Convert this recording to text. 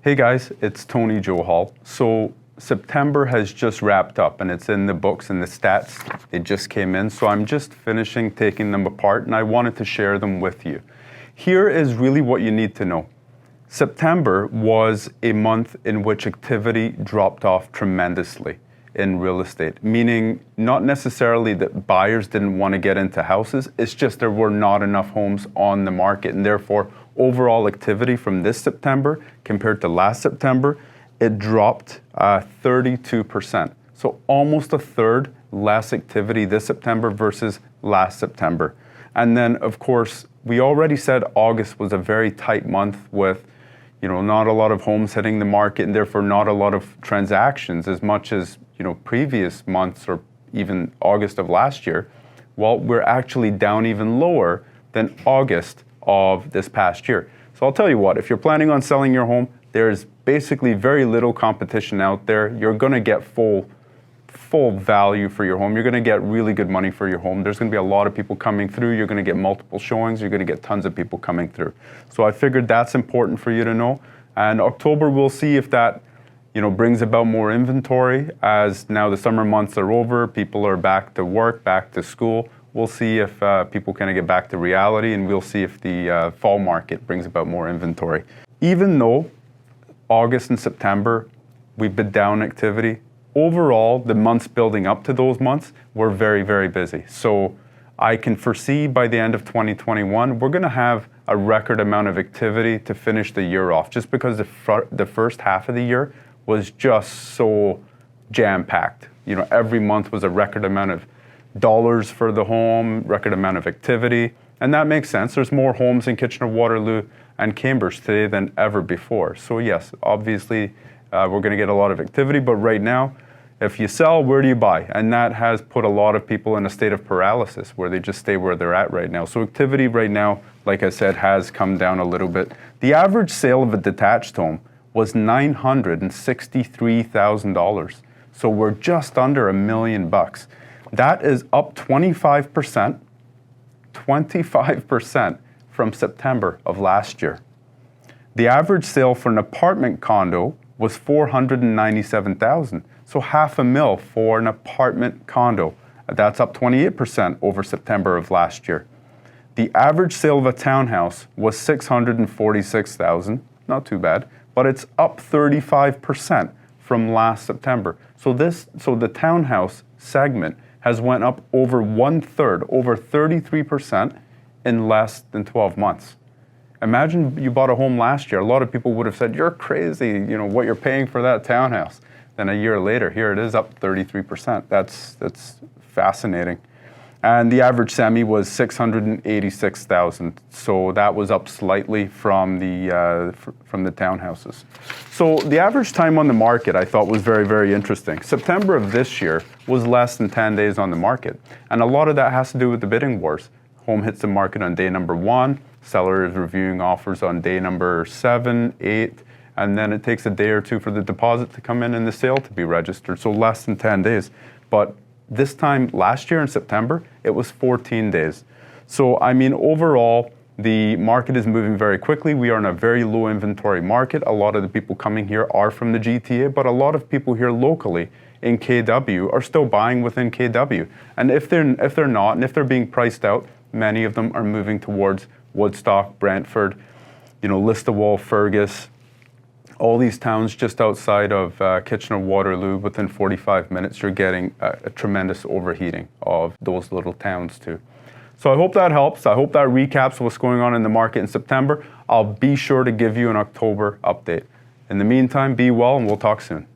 Hey guys, it's Tony Johal. So September has just wrapped up and it's in the books and the stats. It just came in. So I'm just finishing taking them apart and I wanted to share them with you. Here is really what you need to know. September was a month in which activity dropped off tremendously in real estate, meaning not necessarily that buyers didn't want to get into houses, it's just there were not enough homes on the market, and therefore overall activity from this September compared to last September, it dropped 32%. So almost a third less activity this September versus last September. And then of course, we already said August was a very tight month with not a lot of homes hitting the market and therefore not a lot of transactions as much as previous months or even August of last year. Well, we're actually down even lower than August of this past year. So I'll tell you what, if you're planning on selling your home, there's basically very little competition out there. You're gonna get full value for your home. You're gonna get really good money for your home. There's gonna be a lot of people coming through. You're gonna get multiple showings. You're gonna get tons of people coming through. So I figured that's important for you to know. And October, we'll see if that brings about more inventory as now the summer months are over. People are back to work, back to school. We'll see if people kind of get back to reality, and we'll see if the fall market brings about more inventory. Even though August and September, we've been down activity, overall, the months building up to those months were very, very busy. So I can foresee by the end of 2021, we're gonna have a record amount of activity to finish the year off, just because the first half of the year was just so jam-packed. Every month was a record amount of dollars for the home, record amount of activity, and that makes sense. There's more homes in Kitchener-Waterloo and Cambridge today than ever before. So yes, obviously, we're gonna get a lot of activity, but right now, if you sell, where do you buy? And that has put a lot of people in a state of paralysis where they just stay where they're at right now. So activity right now, like I said, has come down a little bit. The average sale of a detached home was $963,000. So we're just under $1 million. That is up 25% from September of last year. The average sale for an apartment condo was $497,000. So $500,000 for an apartment condo. That's up 28% over September of last year. The average sale of a townhouse was $646,000, not too bad, but it's up 35% from last September. So the townhouse segment has went up over 1/3, over 33% in less than 12 months. Imagine you bought a home last year. A lot of people would have said, you're crazy, what you're paying for that townhouse. Then a year later, here it is up 33%. That's fascinating. And the average semi was $686,000. So that was up slightly from the townhouses. So the average time on the market I thought was very, very interesting. September of this year was less than 10 days on the market. And a lot of that has to do with the bidding wars. Home hits the market on day number 1, seller is reviewing offers on day number 7, 8, and then it takes a day or two for the deposit to come in and the sale to be registered, so less than 10 days. But this time last year in September, it was 14 days. So I mean, overall, the market is moving very quickly. We are in a very low inventory market. A lot of the people coming here are from the GTA, but a lot of people here locally in KW are still buying within KW. And if they're not, and if they're being priced out, many of them are moving towards Woodstock, Brantford, Listowel, Fergus, all these towns just outside of Kitchener-Waterloo. Within 45 minutes, you're getting a tremendous overheating of those little towns too. So I hope that helps. I hope that recaps what's going on in the market in September. I'll be sure to give you an October update. In the meantime, be well and we'll talk soon.